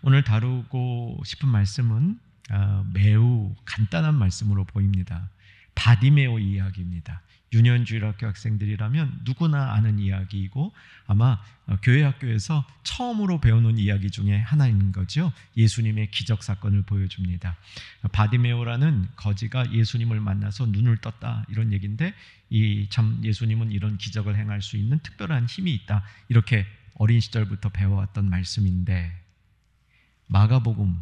오늘 다루고 싶은 말씀은 매우 간단한 말씀으로 보입니다. 바디메오 이야기입니다. 유년주일학교 학생들이라면 누구나 아는 이야기이고 아마 교회 학교에서 처음으로 배우는 이야기 중에 하나인 거죠. 예수님의 기적 사건을 보여줍니다. 바디메오라는 거지가 예수님을 만나서 눈을 떴다 이런 얘기인데 참 예수님은 이런 기적을 행할 수 있는 특별한 힘이 있다 이렇게 어린 시절부터 배워왔던 말씀인데 마가복음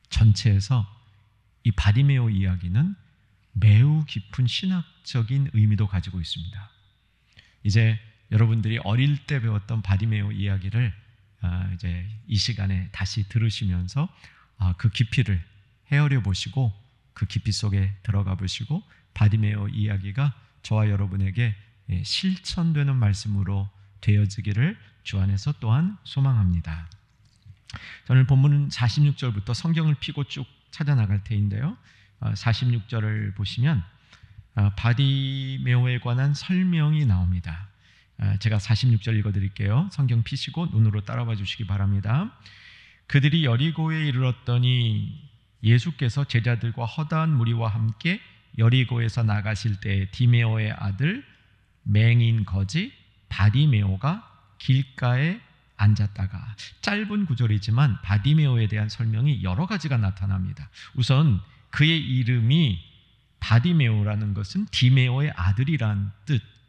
전체에서 이 바디메오 이야기는 매우 깊은 신학적인 의미도 가지고 있습니다. 이제 여러분들이 어릴 때 배웠던 바디메오 이야기를 이제 이 시간에 다시 들으시면서 그 깊이를 헤아려 보시고 그 깊이 속에 들어가 보시고 바디메오 이야기가 저와 여러분에게 실천되는 말씀으로 되어지기를 주 안에서 또한 소망합니다. 저는 본문 46절부터 성경을 피고 쭉 찾아나갈 테인데요. 46절을 보시면 바디메오에 관한 설명이 나옵니다. 제가 46절 읽어드릴게요. 성경 피시고 눈으로 따라봐 주시기 바랍니다. 그들이 여리고에 이르렀더니 예수께서 제자들과 허다한 무리와 함께 여리고에서 나가실 때 디메오의 아들 맹인 거지 바디메오가 길가에 앉았다가 짧은 구절이지만 바디메오에 대한 설명이 여러 가지가 나타납니다. 우선 그의 이름이 바디메오라는 것은 디메오의 아들이란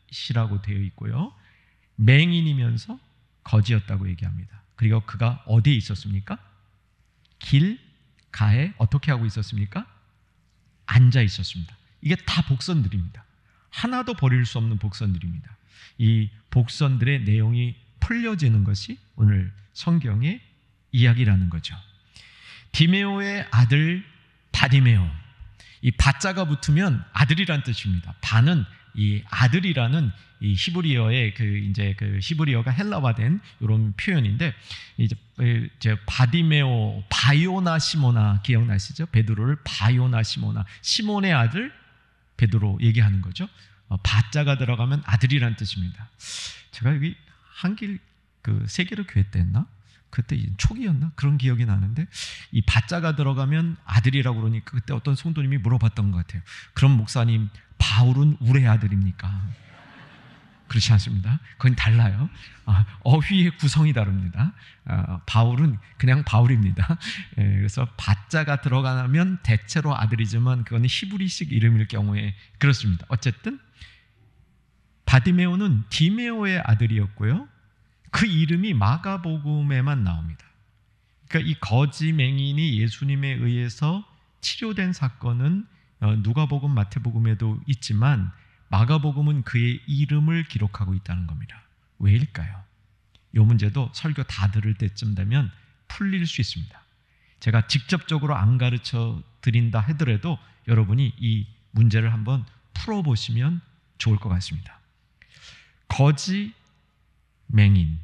뜻이라고 되어 있고요. 맹인이면서 거지였다고 얘기합니다. 그리고 그가 어디에 있었습니까? 길가에 어떻게 하고 있었습니까? 앉아 있었습니다. 이게 다 복선들입니다. 하나도 버릴 수 없는 복선들입니다. 이 복선들의 내용이 풀려지는 것이 오늘 성경의 이야기라는 거죠. 디메오의 아들 바디메오. 이 바자가 붙으면 아들이란 뜻입니다. 바는 이 아들이라는 이 히브리어의 그 히브리어가 헬라화된 이런 표현인데 이제 바디메오 바요나 시모나 기억나시죠? 베드로를 바요나 시몬의 아들 베드로 얘기하는 거죠. 바자가 들어가면 아들이란 뜻입니다. 제가 여기 한길 세계로 교회 때 했나? 그때 초기였나? 그런 기억이 나는데 이 바자가 들어가면 아들이라고 그러니까 그때 어떤 성도님이 물어봤던 것 같아요. 그럼 목사님 바울은 우리 아들입니까? 그렇지 않습니다. 그건 달라요. 어휘의 구성이 다릅니다. 바울은 그냥 바울입니다. 그래서 바자가 들어가면 대체로 아들이지만 그건 히브리식 이름일 경우에 그렇습니다. 어쨌든 바디메오는 디메오의 아들이었고요. 그 이름이 마가복음에만 나옵니다. 그러니까 이 거지 맹인이 예수님에 의해서 치료된 사건은 누가복음, 마태복음에도 있지만 마가복음은 그의 이름을 기록하고 있다는 겁니다. 왜일까요? 이 문제도 설교 다 들을 때쯤 되면 풀릴 수 있습니다. 제가 직접적으로 안 가르쳐 드린다 하더라도 여러분이 이 문제를 한번 풀어보시면 좋을 것 같습니다. 거지 맹인,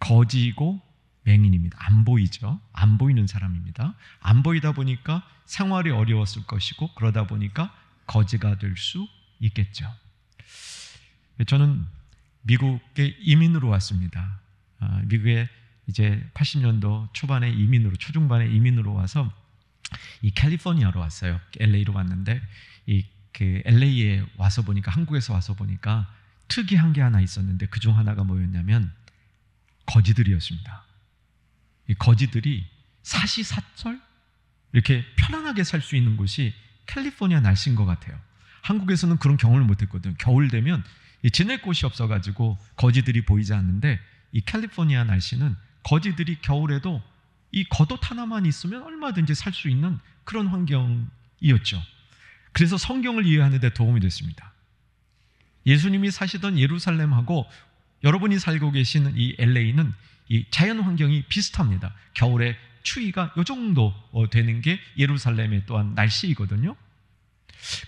거지이고 맹인입니다. 안 보이죠? 안 보이는 사람입니다. 안 보이다 보니까 생활이 어려웠을 것이고 그러다 보니까 거지가 될 수 있겠죠. 저는 미국에 이민으로 왔습니다. 미국에 이제 80년도 초반에 초중반에 이민으로 와서 이 캘리포니아로 왔어요. LA로 왔는데 그 LA에 와서 보니까 한국에서 와서 보니까 특이한 게 하나 있었는데 그중 하나가 뭐였냐면 거지들이었습니다. 이 거지들이 사시사철 이렇게 편안하게 살 수 있는 곳이 캘리포니아 날씨인 것 같아요. 한국에서는 그런 경험을 못했거든요. 겨울 되면 지낼 곳이 없어가지고 거지들이 보이지 않는데 이 캘리포니아 날씨는 거지들이 겨울에도 이 겉옷 하나만 있으면 얼마든지 살 수 있는 그런 환경이었죠. 그래서 성경을 이해하는 데 도움이 됐습니다. 예수님이 사시던 예루살렘하고 여러분이 살고 계시는 이 LA는 이 자연 환경이 비슷합니다. 겨울에 추위가 이 정도 되는 게 예루살렘의 또한 날씨이거든요.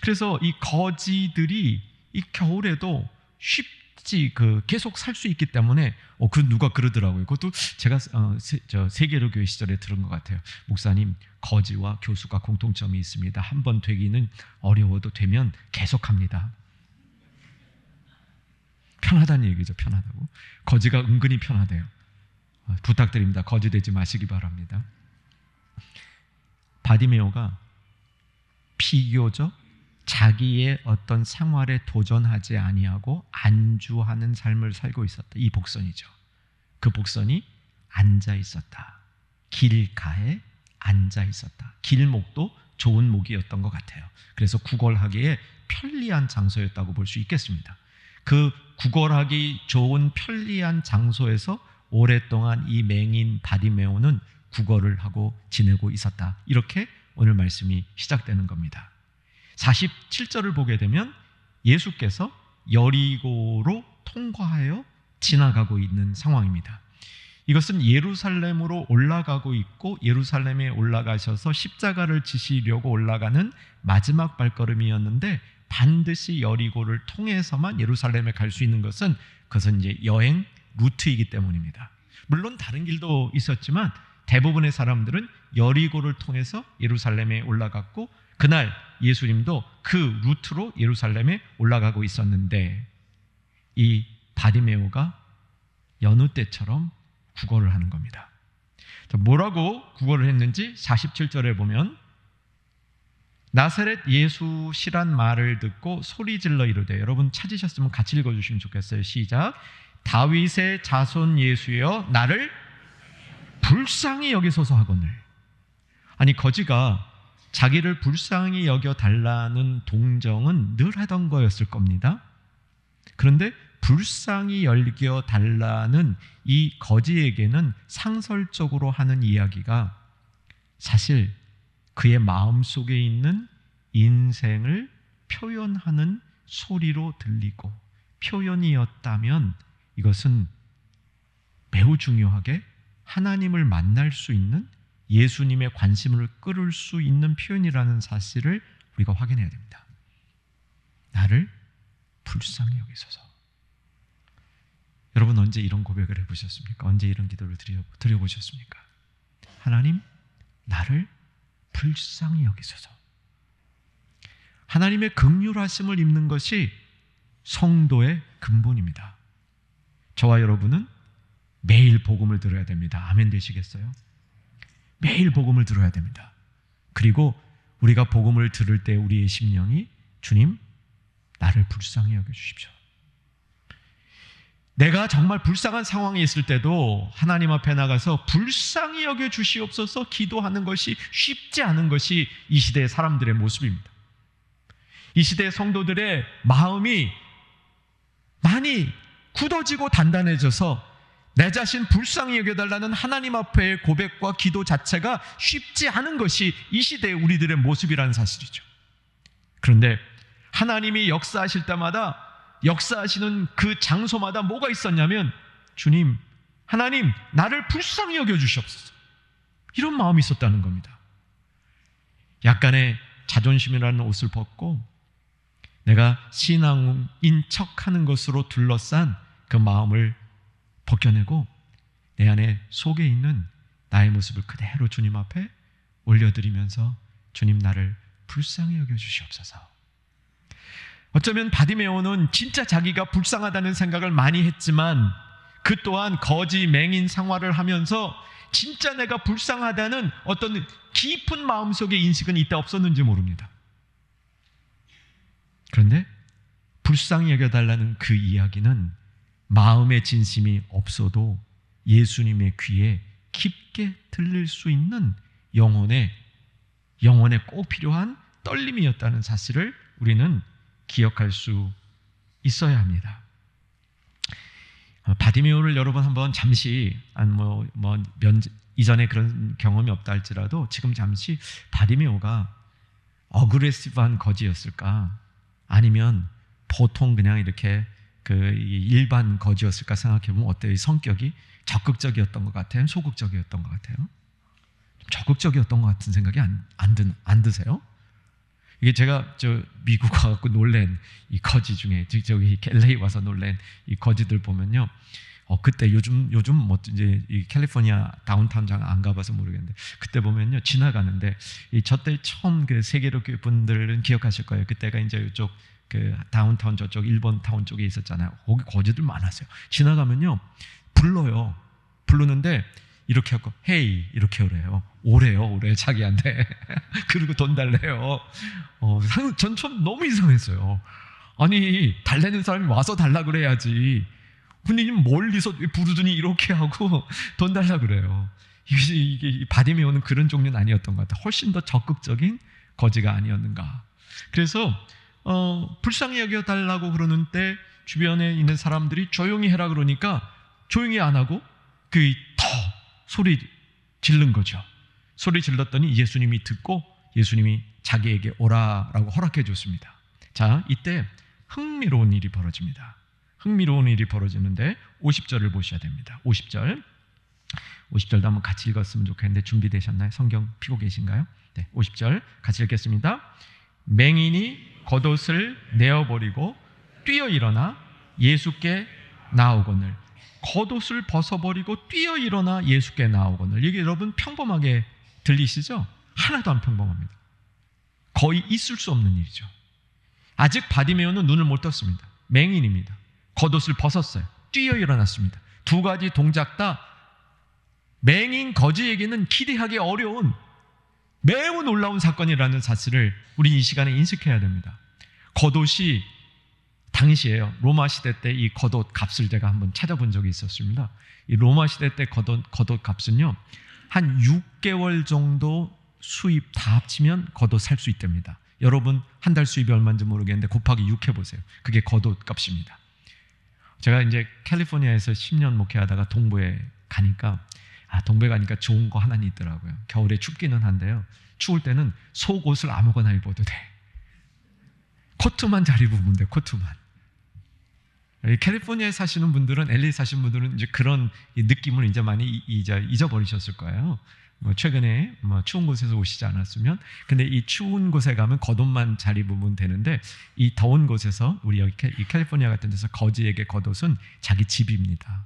그래서 이 거지들이 이 겨울에도 쉽지 계속 살 수 있기 때문에 누가 그러더라고요. 그것도 제가 세계로 교회 시절에 들은 것 같아요. 목사님, 거지와 교수가 공통점이 있습니다. 한번 되기는 어려워도 되면 계속합니다. 편하다는 얘기죠. 편하다고. 거지가 은근히 편하대요. 부탁드립니다. 거지되지 마시기 바랍니다. 바디메오가 비교적 자기의 어떤 생활에 도전하지 아니하고 안주하는 삶을 살고 있었다. 이 복선이죠. 그 복선이 앉아 있었다. 길가에 앉아 있었다. 길목도 좋은 목이었던 것 같아요. 그래서 구걸하기에 편리한 장소였다고 볼 수 있겠습니다. 그 구걸하기 좋은 편리한 장소에서 오랫동안 이 맹인 바디메오는 구걸을 하고 지내고 있었다. 이렇게 오늘 말씀이 시작되는 겁니다. 47절을 보게 되면 예수께서 여리고로 통과하여 지나가고 있는 상황입니다. 이것은 예루살렘으로 올라가고 있고 예루살렘에 올라가셔서 십자가를 지시려고 올라가는 마지막 발걸음이었는데 반드시 여리고를 통해서만 예루살렘에 갈 수 있는 것은 그것은 이제 여행 루트이기 때문입니다. 물론 다른 길도 있었지만 대부분의 사람들은 여리고를 통해서 예루살렘에 올라갔고 그날 예수님도 그 루트로 예루살렘에 올라가고 있었는데 이 바디메오가 여느 때처럼 구걸을 하는 겁니다. 뭐라고 구걸을 했는지 47절에 보면 나사렛 예수시란 말을 듣고 소리질러 이르되, 여러분 찾으셨으면 같이 읽어주시면 좋겠어요. 시작. 다윗의 자손 예수여 나를 불쌍히 여기소서 하거늘. 아니 거지가 자기를 불쌍히 여겨달라는 동정은 늘 하던 거였을 겁니다. 그런데 불쌍히 여겨달라는 이 거지에게는 상설적으로 하는 이야기가 사실 그의 마음속에 있는 인생을 표현하는 소리로 들리고 표현이었다면 이것은 매우 중요하게 하나님을 만날 수 있는 예수님의 관심을 끌을 수 있는 표현이라는 사실을 우리가 확인해야 됩니다. 나를 불쌍히 여기소서. 여러분 언제 이런 고백을 해보셨습니까? 언제 이런 기도를 드려보셨습니까? 하나님, 나를 불쌍히 여기소서. 하나님의 긍휼하심을 입는 것이 성도의 근본입니다. 저와 여러분은 매일 복음을 들어야 됩니다. 아멘 되시겠어요? 매일 복음을 들어야 됩니다. 그리고 우리가 복음을 들을 때 우리의 심령이 주님, 나를 불쌍히 여겨주십시오. 내가 정말 불쌍한 상황에 있을 때도 하나님 앞에 나가서 불쌍히 여겨주시옵소서 기도하는 것이 쉽지 않은 것이 이 시대의 사람들의 모습입니다. 이 시대의 성도들의 마음이 많이 굳어지고 단단해져서 내 자신 불쌍히 여겨달라는 하나님 앞의 고백과 기도 자체가 쉽지 않은 것이 이 시대의 우리들의 모습이라는 사실이죠. 그런데 하나님이 역사하실 때마다 역사하시는 그 장소마다 뭐가 있었냐면 주님, 하나님, 나를 불쌍히 여겨주시옵소서. 이런 마음이 있었다는 겁니다. 약간의 자존심이라는 옷을 벗고 내가 신앙인 척하는 것으로 둘러싼 그 마음을 벗겨내고 내 안에 속에 있는 나의 모습을 그대로 주님 앞에 올려드리면서 주님, 나를 불쌍히 여겨주시옵소서. 어쩌면 바디메오는 진짜 자기가 불쌍하다는 생각을 많이 했지만 그 또한 거지 맹인 생활을 하면서 진짜 내가 불쌍하다는 어떤 깊은 마음속의 인식은 이때 없었는지 모릅니다. 그런데 불쌍히 여겨달라는 그 이야기는 마음의 진심이 없어도 예수님의 귀에 깊게 들릴 수 있는 영혼에 꼭 필요한 떨림이었다는 사실을 우리는 기억할 수 있어야 합니다. 바디메오를 여러분 한번 잠시 이전에 그런 경험이 없다 할지라도 지금 잠시 바디메오가 어그레시브한 거지였을까 아니면 보통 그냥 이렇게 그 일반 거지였을까 생각해보면 어때요? 성격이 적극적이었던 것 같아요? 소극적이었던 것 같아요? 적극적이었던 것 같은 생각이 안 드세요? 이게 제가 미국 와갖고 놀란 이 거지 중에 저기 LA 와서 놀란 이 거지들 보면요, 그때 요즘 이제 이 캘리포니아 다운타운 장 안 가봐서 모르겠는데 그때 보면요 지나가는데 저때 처음 그 세계로 교회 분들은 기억하실 거예요. 그때가 이제 이쪽 그 다운타운 저쪽 일본 타운 쪽에 있었잖아요. 거기 거지들 많았어요. 지나가면요 불러요. 부르는데 이렇게 하고 헤이 이렇게 오래요 자기한테. 그리고 돈 달래요. 전 처음 너무 이상했어요. 아니 달래는 사람이 와서 달라 그래야지. 근데 멀리서 부르더니 이렇게 하고 돈 달라 그래요. 이게 바디메오는 그런 종류는 아니었던 것 같아요. 훨씬 더 적극적인 거지가 아니었는가. 그래서 불쌍히 여겨달라고 그러는 때 주변에 있는 사람들이 조용히 해라 그러니까 조용히 안 하고 더 소리 지른 거죠. 소리 질렀더니 예수님이 듣고 예수님이 자기에게 오라라고 허락해 줬습니다. 자, 이때 흥미로운 일이 벌어집니다. 흥미로운 일이 벌어지는데 50절을 보셔야 됩니다. 50절도 한번 같이 읽었으면 좋겠는데 준비되셨나요? 성경 펴고 계신가요? 네, 50절 같이 읽겠습니다. 맹인이 겉옷을 내어버리고 뛰어 일어나 예수께 나오거늘. 겉옷을 벗어버리고 뛰어 일어나 예수께 나오거늘. 이게 여러분 평범하게 들리시죠? 하나도 안 평범합니다. 거의 있을 수 없는 일이죠. 아직 바디메오는 눈을 못 떴습니다. 맹인입니다. 겉옷을 벗었어요. 뛰어 일어났습니다. 두 가지 동작 다 맹인 거지에게는 기대하기 어려운 매우 놀라운 사건이라는 사실을 우리 이 시간에 인식해야 됩니다. 겉옷이 당시에요. 로마 시대 때 이 겉옷 값을 제가 한번 찾아본 적이 있었습니다. 이 로마 시대 때 겉옷 값은요, 한 6개월 정도 수입 다 합치면 겉옷 살 수 있답니다. 여러분 한 달 수입이 얼마인지 모르겠는데 곱하기 6 해보세요. 그게 겉옷 값입니다. 제가 이제 캘리포니아에서 10년 목회하다가 동부에 가니까 동부에 가니까 좋은 거 하나는 있더라고요. 겨울에 춥기는 한데요, 추울 때는 속옷을 아무거나 입어도 돼. 코트만 잘 입으면 돼. 코트만. 캘리포니아에 사시는 분들은, LA 사시는 분들은 이제 그런 느낌을 이제 많이 잊어버리셨을 거예요. 최근에 추운 곳에서 오시지 않았으면. 근데 이 추운 곳에 가면 겉옷만 잘 입으면 되는데, 이 더운 곳에서 우리 여기 이 캘리포니아 같은 데서 거지에게 겉옷은 자기 집입니다.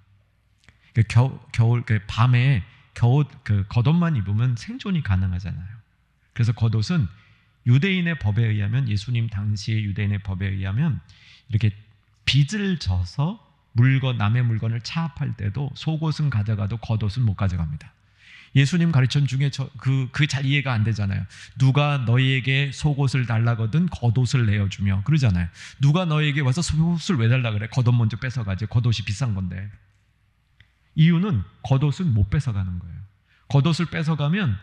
겨울 밤에 겉옷만 입으면 생존이 가능하잖아요. 그래서 겉옷은 유대인의 법에 의하면, 예수님 당시의 유대인의 법에 의하면 이렇게 빚을 져서 남의 물건을 차압할 때도 속옷은 가져가도 겉옷은 못 가져갑니다. 예수님 가르침 중에 잘 이해가 안 되잖아요. 누가 너희에게 속옷을 달라거든 겉옷을 내어주며 그러잖아요. 누가 너희에게 와서 속옷을 왜 달라 그래? 겉옷 먼저 뺏어가지. 겉옷이 비싼 건데. 이유는 겉옷은 못 뺏어가는 거예요. 겉옷을 뺏어가면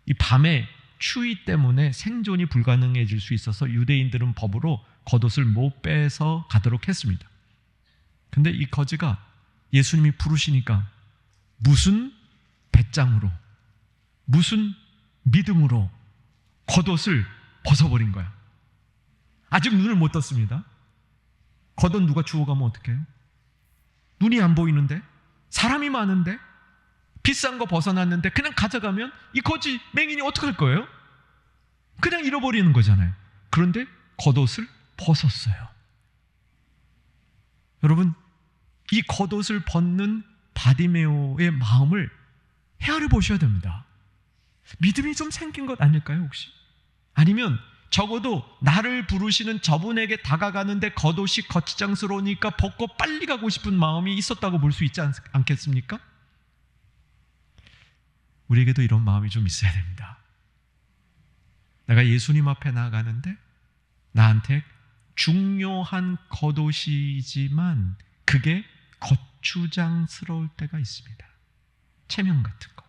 이 밤에 추위 때문에 생존이 불가능해질 수 있어서 유대인들은 법으로 겉옷을 못 뺏어 가도록 했습니다. 근데 이 거지가 예수님이 부르시니까 무슨 배짱으로, 무슨 믿음으로 겉옷을 벗어버린 거야. 아직 눈을 못 떴습니다. 겉옷 누가 주워가면 어떡해요? 눈이 안 보이는데, 사람이 많은데, 비싼 거 벗어났는데 그냥 가져가면 이 거지 맹인이 어떡할 거예요? 그냥 잃어버리는 거잖아요. 그런데 겉옷을 벗었어요. 여러분, 이 겉옷을 벗는 바디메오의 마음을 헤아려 보셔야 됩니다. 믿음이 좀 생긴 것 아닐까요, 혹시? 아니면 적어도 나를 부르시는 저분에게 다가가는데 겉옷이 거추장스러우니까 벗고 빨리 가고 싶은 마음이 있었다고 볼 수 있지 않겠습니까? 우리에게도 이런 마음이 좀 있어야 됩니다. 내가 예수님 앞에 나아가는데 나한테 중요한 겉옷이지만 그게 거추장스러울 때가 있습니다. 체면 같은 거.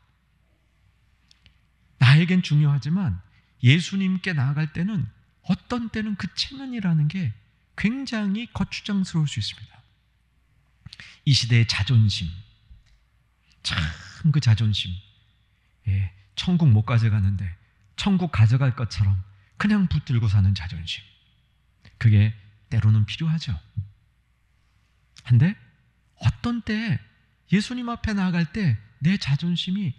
나에겐 중요하지만 예수님께 나아갈 때는 어떤 때는 그 체면이라는 게 굉장히 거추장스러울 수 있습니다. 이 시대의 자존심, 참 그 자존심, 천국 못 가져가는데 천국 가져갈 것처럼 그냥 붙들고 사는 자존심, 그게 때로는 필요하죠. 근데 어떤 때 예수님 앞에 나아갈 때 내 자존심이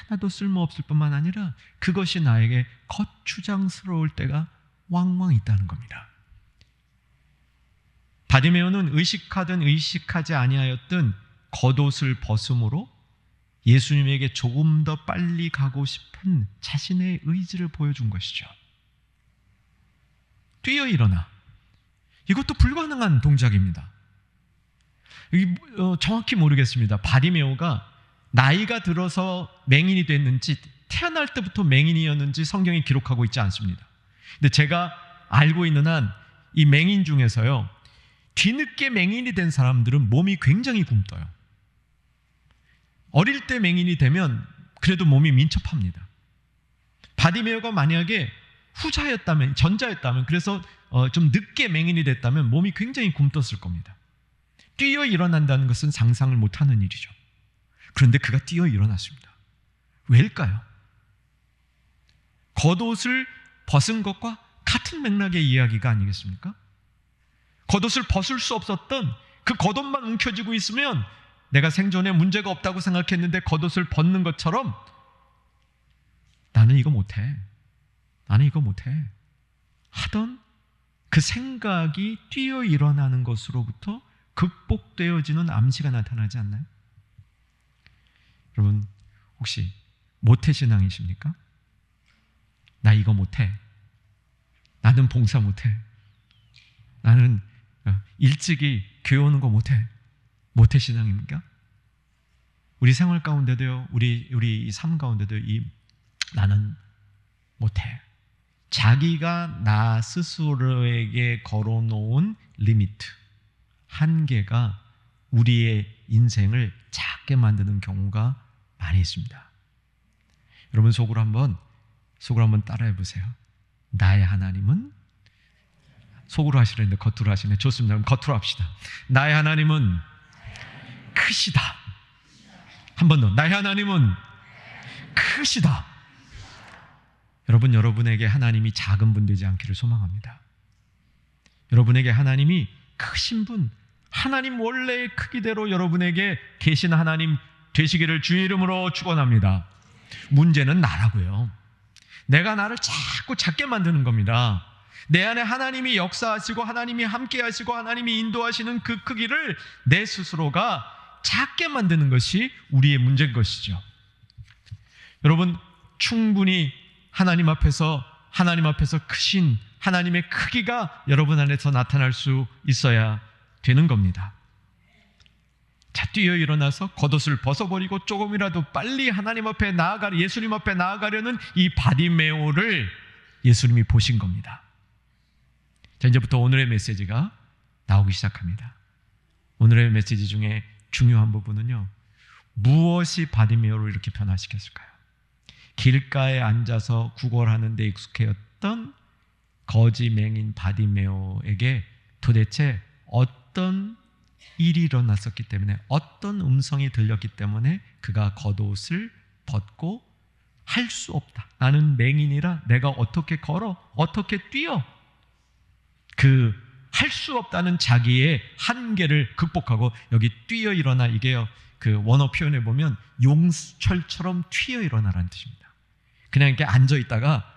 하나도 쓸모없을 뿐만 아니라 그것이 나에게 거추장스러울 때가 왕왕 있다는 겁니다. 바디메오는 의식하든 의식하지 아니하였든 겉옷을 벗음으로 예수님에게 조금 더 빨리 가고 싶은 자신의 의지를 보여준 것이죠. 뛰어 일어나. 이것도 불가능한 동작입니다. 정확히 모르겠습니다. 바디메오가 나이가 들어서 맹인이 됐는지 태어날 때부터 맹인이었는지 성경이 기록하고 있지 않습니다. 근데 제가 알고 있는 한 이 맹인 중에서요, 뒤늦게 맹인이 된 사람들은 몸이 굉장히 굼떠요. 어릴 때 맹인이 되면 그래도 몸이 민첩합니다. 바디메오가 만약에 후자였다면, 전자였다면, 그래서 좀 늦게 맹인이 됐다면 몸이 굉장히 굼떴을 겁니다. 뛰어 일어난다는 것은 상상을 못하는 일이죠. 그런데 그가 뛰어 일어났습니다. 왜일까요? 겉옷을 벗은 것과 같은 맥락의 이야기가 아니겠습니까? 겉옷을 벗을 수 없었던 그 겉옷만 움켜쥐고 있으면 내가 생존에 문제가 없다고 생각했는데 겉옷을 벗는 것처럼 나는 이거 못해, 나는 이거 못해 하던 그 생각이 뛰어 일어나는 것으로부터 극복되어지는 암시가 나타나지 않나요? 여러분, 혹시 모태신앙이십니까? 나 이거 못해, 나는 봉사 못해, 나는 일찍이 교회 오는 거 못해, 모태신앙입니까? 우리 생활 가운데도요, 우리 삶 가운데도 이 나는 못해, 자기가 나 스스로에게 걸어놓은 리미트, 한계가 우리의 인생을 작게 만드는 경우가 많이 있습니다. 여러분, 속으로 한번 따라해 보세요. 나의 하나님은, 속으로 하시려는데 겉으로 하시네. 좋습니다. 그럼 겉으로 합시다. 나의 하나님은 크시다. 한 번 더. 나의 하나님은 크시다. 여러분, 여러분에게 하나님이 작은 분 되지 않기를 소망합니다. 여러분에게 하나님이 크신 분, 하나님 원래의 크기대로 여러분에게 계신 하나님 되시기를 주의 이름으로 축원합니다. 문제는 나라고요. 내가 나를 자꾸 작게 만드는 겁니다. 내 안에 하나님이 역사하시고 하나님이 함께 하시고 하나님이 인도하시는 그 크기를 내 스스로가 작게 만드는 것이 우리의 문제인 것이죠. 여러분, 충분히 하나님 앞에서 크신 하나님의 크기가 여러분 안에서 나타날 수 있어야 되는 겁니다. 자, 뛰어 일어나서 겉옷을 벗어버리고 조금이라도 빨리 하나님 앞에 예수님 앞에 나아가려는 이 바디메오를 예수님이 보신 겁니다. 자, 이제부터 오늘의 메시지가 나오기 시작합니다. 오늘의 메시지 중에 중요한 부분은요, 무엇이 바디메오를 이렇게 변화시켰을까요? 길가에 앉아서 구걸하는 데 익숙해였던 거지 맹인 바디메오에게 도대체 어떤 일이 일어났었기 때문에, 어떤 음성이 들렸기 때문에 그가 겉옷을 벗고 할 수 없다, 나는 맹인이라 내가 어떻게 걸어, 어떻게 뛰어, 그 할 수 없다는 자기의 한계를 극복하고, 여기 뛰어 일어나, 이게요, 그 원어 표현에 보면 용철처럼 튀어 일어나라는 뜻입니다. 그냥 이렇게 앉아 있다가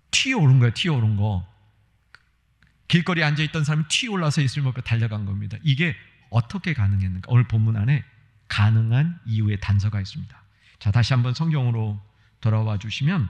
튀어 오른 거예요. 튀어 오른 거. 길거리에 앉아 있던 사람이 튀어 올라서 예수님 앞에 달려간 겁니다. 이게 어떻게 가능했는가? 오늘 본문 안에 가능한 이유의 단서가 있습니다. 자, 다시 한번 성경으로 돌아와 주시면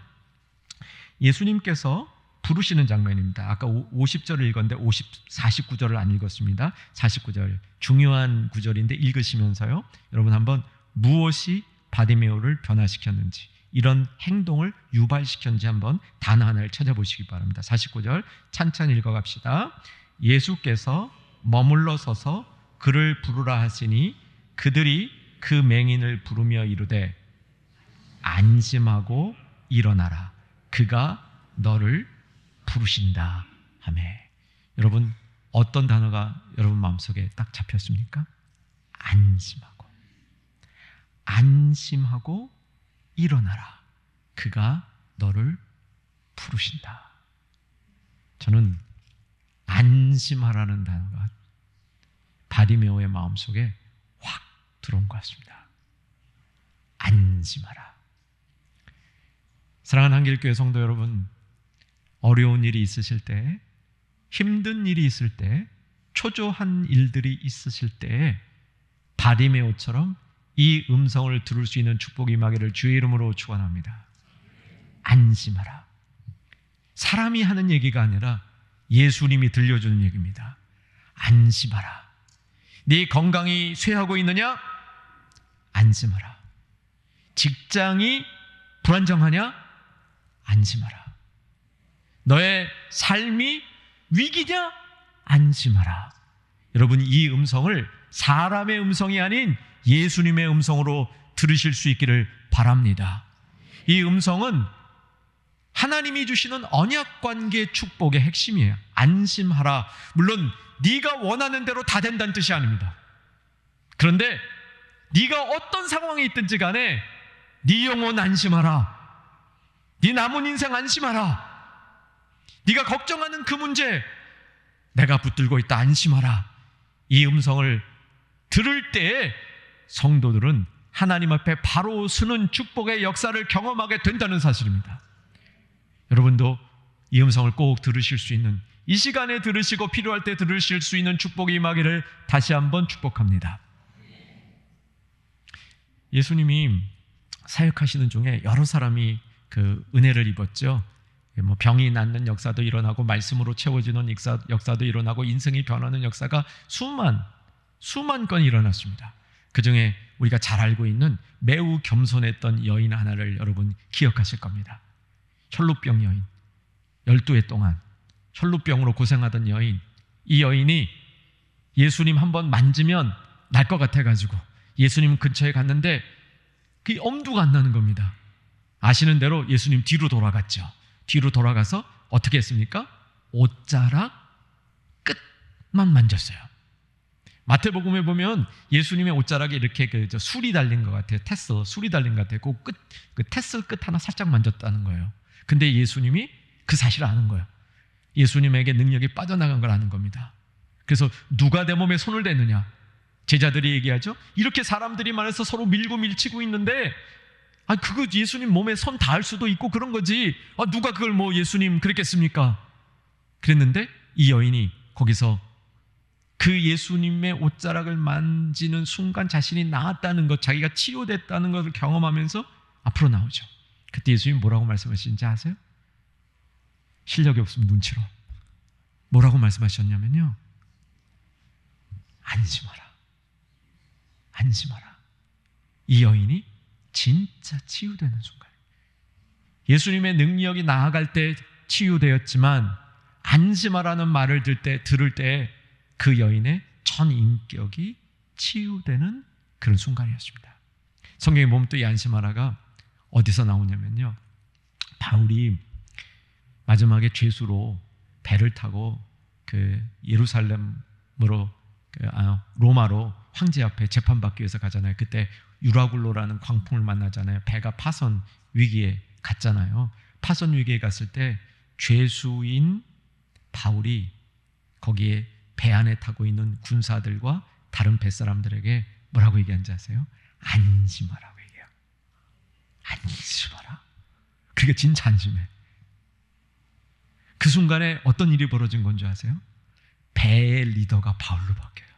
예수님께서 부르시는 장면입니다. 아까 50절을 읽었는데 49절을 안 읽었습니다. 49절 중요한 구절인데 읽으시면서요, 여러분 한번 무엇이 바디메오를 변화시켰는지, 이런 행동을 유발시켰는지 한번 단어 하나를 찾아보시기 바랍니다. 49절 찬찬히 읽어갑시다. 예수께서 머물러 서서 그를 부르라 하시니 그들이 그 맹인을 부르며 이르되 안심하고 일어나라, 그가 너를 부르신다 하매. 여러분, 어떤 단어가 여러분 마음속에 딱 잡혔습니까? 안심하고 일어나라, 그가 너를 부르신다. 저는 안심하라는 단어가 바디메오의 마음속에 확 들어온 것 같습니다. 안심하라. 사랑하는 한길교회 성도 여러분, 어려운 일이 있으실 때, 힘든 일이 있을 때, 초조한 일들이 있으실 때 바디메오처럼 이 음성을 들을 수 있는 축복이 임하기를 주의 이름으로 축원합니다. 안심하라. 사람이 하는 얘기가 아니라 예수님이 들려주는 얘기입니다. 안심하라. 네 건강이 쇠하고 있느냐? 안심하라. 직장이 불안정하냐? 안심하라. 너의 삶이 위기냐? 안심하라. 여러분, 이 음성을 사람의 음성이 아닌 예수님의 음성으로 들으실 수 있기를 바랍니다. 이 음성은 하나님이 주시는 언약관계 축복의 핵심이에요. 안심하라. 물론 네가 원하는 대로 다 된다는 뜻이 아닙니다. 그런데 네가 어떤 상황에 있든지 간에 네 영혼 안심하라. 네 남은 인생 안심하라. 네가 걱정하는 그 문제 내가 붙들고 있다. 안심하라. 이 음성을 들을 때에 성도들은 하나님 앞에 바로 서는 축복의 역사를 경험하게 된다는 사실입니다. 여러분도 이 음성을 꼭 들으실 수 있는, 이 시간에 들으시고 필요할 때 들으실 수 있는 축복이 임하기를 다시 한번 축복합니다. 예수님이 사역하시는 중에 여러 사람이 그 은혜를 입었죠. 뭐 병이 낫는 역사도 일어나고 말씀으로 채워지는 역사도 일어나고 인생이 변하는 역사가 수만 건 일어났습니다. 그 중에 우리가 잘 알고 있는 매우 겸손했던 여인 하나를 여러분 기억하실 겁니다. 혈루병 여인, 12해 동안 혈루병으로 고생하던 여인. 이 여인이 예수님 한번 만지면 날 것 같아가지고 예수님 근처에 갔는데 그 엄두가 안 나는 겁니다. 아시는 대로 예수님 뒤로 돌아갔죠. 뒤로 돌아가서 어떻게 했습니까? 옷자락 끝만 만졌어요. 마태복음에 보면 예수님의 옷자락에 이렇게 술이 달린 것 같아요. 술이 달린 것 같아요. 그 테슬 끝 하나 살짝 만졌다는 거예요. 근데 예수님이 그 사실을 아는 거예요. 예수님에게 능력이 빠져나간 걸 아는 겁니다. 그래서 누가 내 몸에 손을 대느냐? 제자들이 얘기하죠. 이렇게 사람들이 많아서 서로 밀고 밀치고 있는데 그거 예수님 몸에 손 닿을 수도 있고 그런 거지. 누가 그걸 뭐 예수님 그랬겠습니까? 그랬는데 이 여인이 거기서 그 예수님의 옷자락을 만지는 순간 자신이 나았다는 것, 자기가 치료됐다는 것을 경험하면서 앞으로 나오죠. 그때 예수님이 뭐라고 말씀하시는지 아세요? 실력이 없으면 눈치로. 뭐라고 말씀하셨냐면요, 안심하라. 안심하라. 이 여인이 진짜 치유되는 순간, 예수님의 능력이 나아갈 때 치유되었지만 안심하라는 말을 들을 때 그 여인의 전 인격이 치유되는 그런 순간이었습니다. 성경에 보면 또 이 안심하라가 어디서 나오냐면요, 바울이 마지막에 죄수로 배를 타고 그 예루살렘으로 로마로 황제 앞에 재판받기 위해서 가잖아요. 그때 유라굴로라는 광풍을 만나잖아요. 배가 파선 위기에 갔잖아요. 파선 위기에 갔을 때 죄수인 바울이 거기에 배 안에 타고 있는 군사들과 다른 뱃사람들에게 뭐라고 얘기한지 아세요? 안심하라고 얘기해요. 안심하라. 그게 진짜 안심해. 그 순간에 어떤 일이 벌어진 건지 아세요? 배의 리더가 바울로 바뀌어요.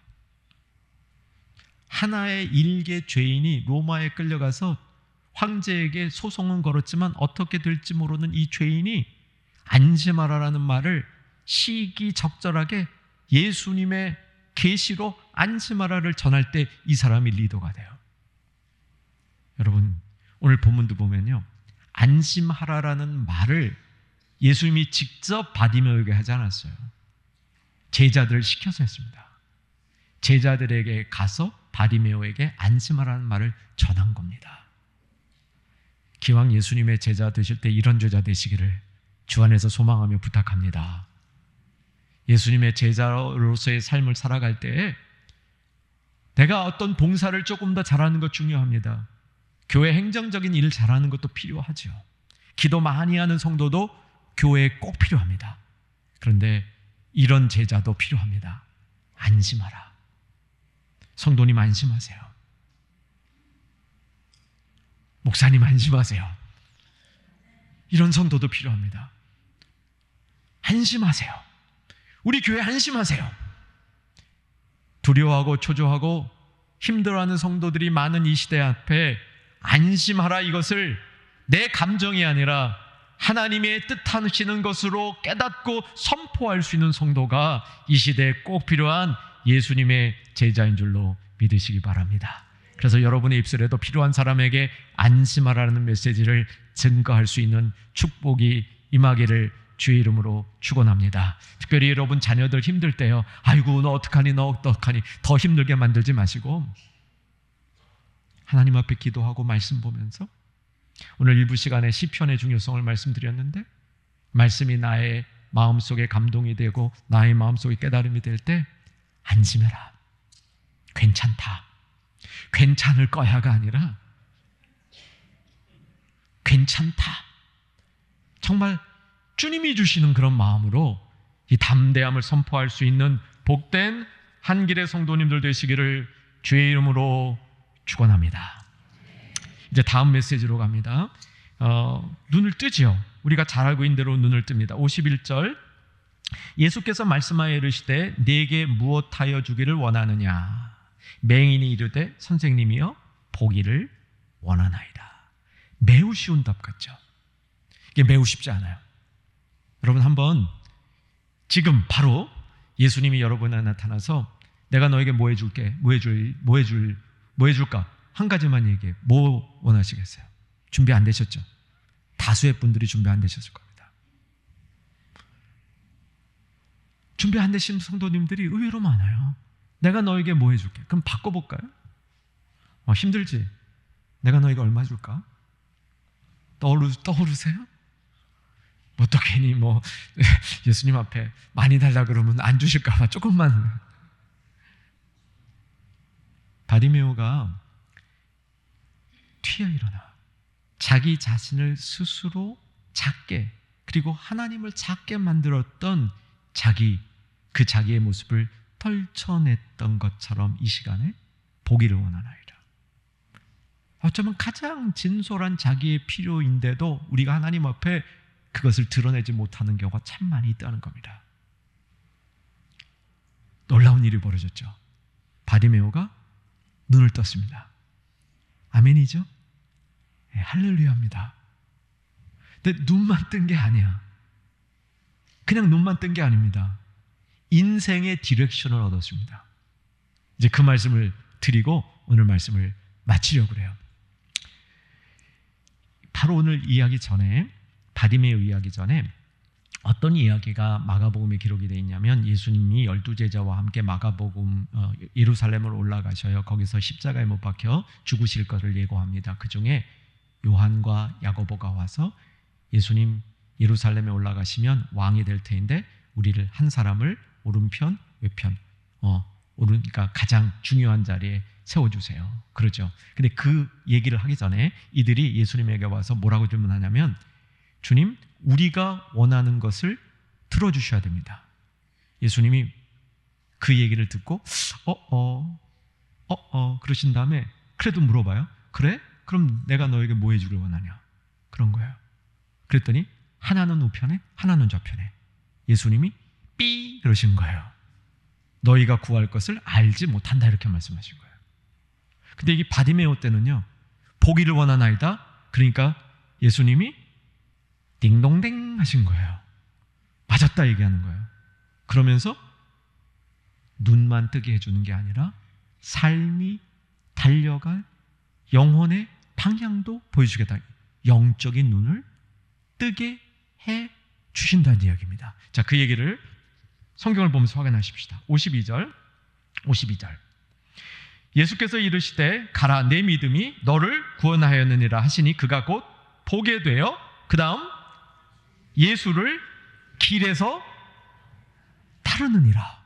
하나의 일개 죄인이 로마에 끌려가서 황제에게 소송은 걸었지만 어떻게 될지 모르는 이 죄인이 안심하라라는 말을 시기적절하게 예수님의 계시로 안심하라를 전할 때 이 사람이 리더가 돼요. 여러분, 오늘 본문도 보면요, 안심하라라는 말을 예수님이 직접 바디메오에게 하지 않았어요. 제자들을 시켜서 했습니다. 제자들에게 가서 바디메오에게 안심하라는 말을 전한 겁니다. 기왕 예수님의 제자 되실 때 이런 제자 되시기를 주 안에서 소망하며 부탁합니다. 예수님의 제자로서의 삶을 살아갈 때에 내가 어떤 봉사를 조금 더 잘하는 것 중요합니다. 교회 행정적인 일을 잘하는 것도 필요하죠. 기도 많이 하는 성도도 교회에 꼭 필요합니다. 그런데 이런 제자도 필요합니다. 안심하라. 성도님 안심하세요. 목사님 안심하세요. 이런 성도도 필요합니다. 안심하세요. 우리 교회 안심하세요. 두려워하고 초조하고 힘들어하는 성도들이 많은 이 시대 앞에 안심하라, 이것을 내 감정이 아니라 하나님의 뜻하시는 것으로 깨닫고 선포할 수 있는 성도가 이 시대에 꼭 필요한 예수님의 제자인 줄로 믿으시기 바랍니다. 그래서 여러분의 입술에도 필요한 사람에게 안심하라는 메시지를 증거할 수 있는 축복이 임하기를 주의 이름으로 축원합니다. 특별히 여러분 자녀들 힘들 때요, 아이고 너 어떡하니 너 어떡하니 더 힘들게 만들지 마시고 하나님 앞에 기도하고 말씀 보면서, 오늘 일부 시간에 시편의 중요성을 말씀드렸는데, 말씀이 나의 마음속에 감동이 되고 나의 마음속에 깨달음이 될 때 안심해라, 괜찮다, 괜찮을 거야가 아니라 괜찮다, 정말 주님이 주시는 그런 마음으로 이 담대함을 선포할 수 있는 복된 한길의 성도님들 되시기를 주의 이름으로 축원합니다. 이제 다음 메시지로 갑니다. 눈을 뜨지요. 우리가 잘 알고 있는 대로 눈을 뜹니다. 51절, 예수께서 말씀하여 이르시되 네게 무엇하여 주기를 원하느냐. 맹인이 이르되 선생님이여 보기를 원하나이다. 매우 쉬운 답 같죠? 이게 매우 쉽지 않아요. 여러분 한번 지금 바로 예수님이 여러분에 나타나서 내가 너에게 뭐 해줄게, 뭐 해줄까? 한 가지만 얘기해. 뭐 원하시겠어요? 준비 안 되셨죠? 다수의 분들이 준비 안 되셨을 겁니다. 준비 안 되신 성도님들이 의외로 많아요. 내가 너에게 뭐 해줄게. 그럼 바꿔볼까요? 힘들지? 내가 너에게 얼마 줄까? 떠오르세요? 또 괜히 예수님 앞에 많이 달라 그러면 안 주실까 봐 조금만. 바디메오가 튀어 일어나 자기 자신을 스스로 작게, 그리고 하나님을 작게 만들었던 그 자기의 모습을 떨쳐냈던 것처럼 이 시간에 보기를 원하나이다. 어쩌면 가장 진솔한 자기의 필요인데도 우리가 하나님 앞에 그것을 드러내지 못하는 경우가 참 많이 있다는 겁니다. 놀라운 일이 벌어졌죠. 바디메오가 눈을 떴습니다. 아멘이죠? 네, 할렐루야입니다. 근데 눈만 뜬 게 아니야. 그냥 눈만 뜬 게 아닙니다. 인생의 디렉션을 얻었습니다. 이제 그 말씀을 드리고 오늘 말씀을 마치려고 그래요. 바로 오늘 이야기 전에, 바디메오 이야기 전에 어떤 이야기가 마가복음에 기록이 되어 있냐면, 예수님이 12제자와 함께 마가복음 예루살렘을 올라가셔요. 거기서 십자가에 못 박혀 죽으실 것을 예고합니다. 그 중에 요한과 야고보가 와서 예수님 예루살렘에 올라가시면 왕이 될 터인데 우리를 한 사람을 오른편 외편 그러니까 가장 중요한 자리에 세워주세요. 그러죠. 근데 그 얘기를 하기 전에 이들이 예수님에게 와서 뭐라고 질문하냐면, 주님, 우리가 원하는 것을 들어주셔야 됩니다. 예수님이 그 얘기를 듣고 그러신 다음에 그래도 물어봐요. 그래? 그럼 내가 너에게 뭐 해주길 원하냐? 그런 거예요. 그랬더니 하나는 우편에 하나는 좌편에. 예수님이 삐 그러신 거예요. 너희가 구할 것을 알지 못한다, 이렇게 말씀하신 거예요. 근데 이게 바디메오 때는요, 보기를 원하나이다. 그러니까 예수님이 딩동댕 하신 거예요. 맞았다 얘기하는 거예요. 그러면서 눈만 뜨게 해주는 게 아니라 삶이 달려갈 영혼의 방향도 보여주겠다. 영적인 눈을 뜨게 해 주신다는 이야기입니다. 자, 그 얘기를 성경을 보면서 확인하십시다. 52절. 예수께서 이르시되 가라, 내 믿음이 너를 구원하였느니라 하시니 그가 곧 보게 되어 그 다음 예수를 길에서 따르느니라.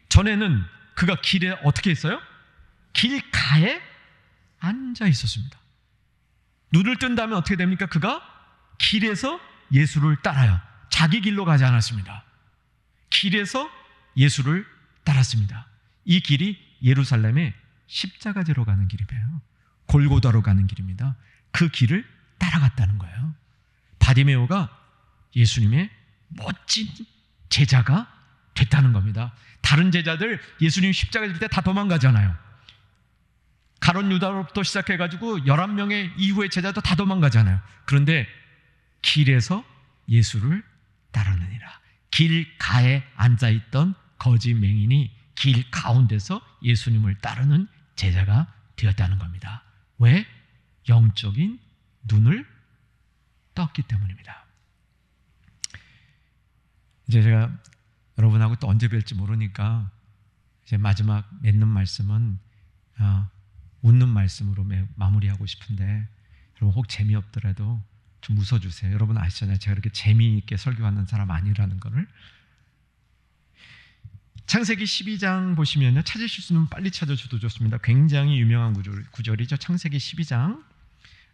전에는 그가 길에 어떻게 했어요? 길가에 앉아 있었습니다. 눈을 뜬 다음에 어떻게 됩니까? 그가 길에서 예수를 따라요. 자기 길로 가지 않았습니다. 길에서 예수를 따랐습니다. 이 길이 예루살렘의 십자가제로 가는 길이에요. 골고다로 가는 길입니다. 그 길을 따라갔다는 거예요. 바디메오가 예수님의 멋진 제자가 됐다는 겁니다. 다른 제자들 예수님 십자가 질 때 다 도망가잖아요. 가룟 유다로부터 시작해가지고 11명의 이후의 제자도 다 도망가잖아요. 그런데 길에서 예수를 따르느니라. 길가에 앉아있던 거지 맹인이 길 가운데서 예수님을 따르는 제자가 되었다는 겁니다. 왜? 영적인 눈을 떴기 때문입니다. 이제 제가 여러분하고 또 언제 뵐지 모르니까 이제 마지막 맺는 말씀은 웃는 말씀으로 마무리하고 싶은데, 여러분 혹 재미없더라도 좀 웃어주세요. 여러분 아시잖아요. 제가 그렇게 재미있게 설교하는 사람 아니라는 거를. 창세기 12장 보시면요, 찾으실 수 있으면 빨리 찾아줘도 좋습니다. 굉장히 유명한 구절이죠. 창세기 12장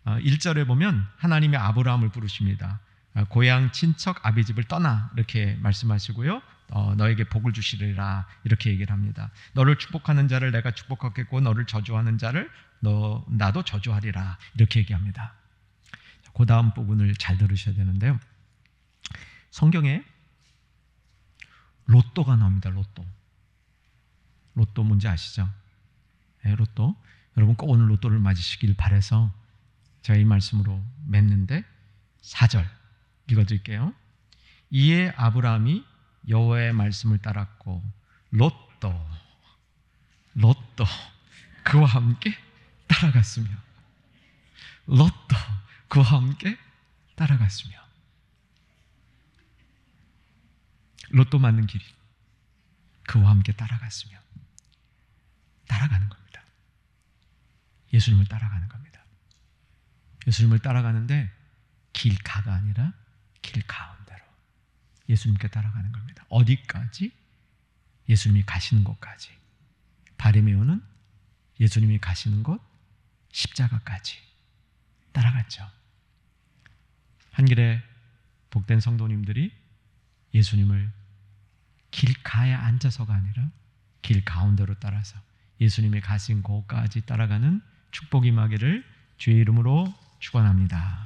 1절에 보면 하나님이 아브라함을 부르십니다. 고향 친척 아비 집을 떠나, 이렇게 말씀하시고요. 너에게 복을 주시리라, 이렇게 얘기를 합니다. 너를 축복하는 자를 내가 축복하겠고 너를 저주하는 자를 나도 저주하리라, 이렇게 얘기합니다. 그 다음 부분을 잘 들으셔야 되는데요, 성경에 로또가 나옵니다. 로또 뭔지 아시죠? 네, 로또. 여러분 꼭 오늘 로또를 맞으시길 바라서 제가 이 말씀으로 맺는데, 4절 읽어드릴게요. 이에 아브라함이 여호와의 말씀을 따랐고 로또 그와 함께 따라갔으며, 로또 그와 함께 따라갔으며. 로또 맞는 길이 그와 함께 따라갔으며, 따라가는 겁니다. 예수님을 따라가는 겁니다. 예수님을 따라가는데 길가가 아니라 길 가운데로 예수님께 따라가는 겁니다. 어디까지? 예수님이 가시는 곳까지. 바리메오는 예수님이 가시는 곳 십자가까지 따라갔죠. 한길에 복된 성도님들이 예수님을 길가에 앉아서가 아니라 길 가운데로 따라서 예수님이 가신 곳까지 따라가는 축복이 임하기를 주의 이름으로 축원합니다.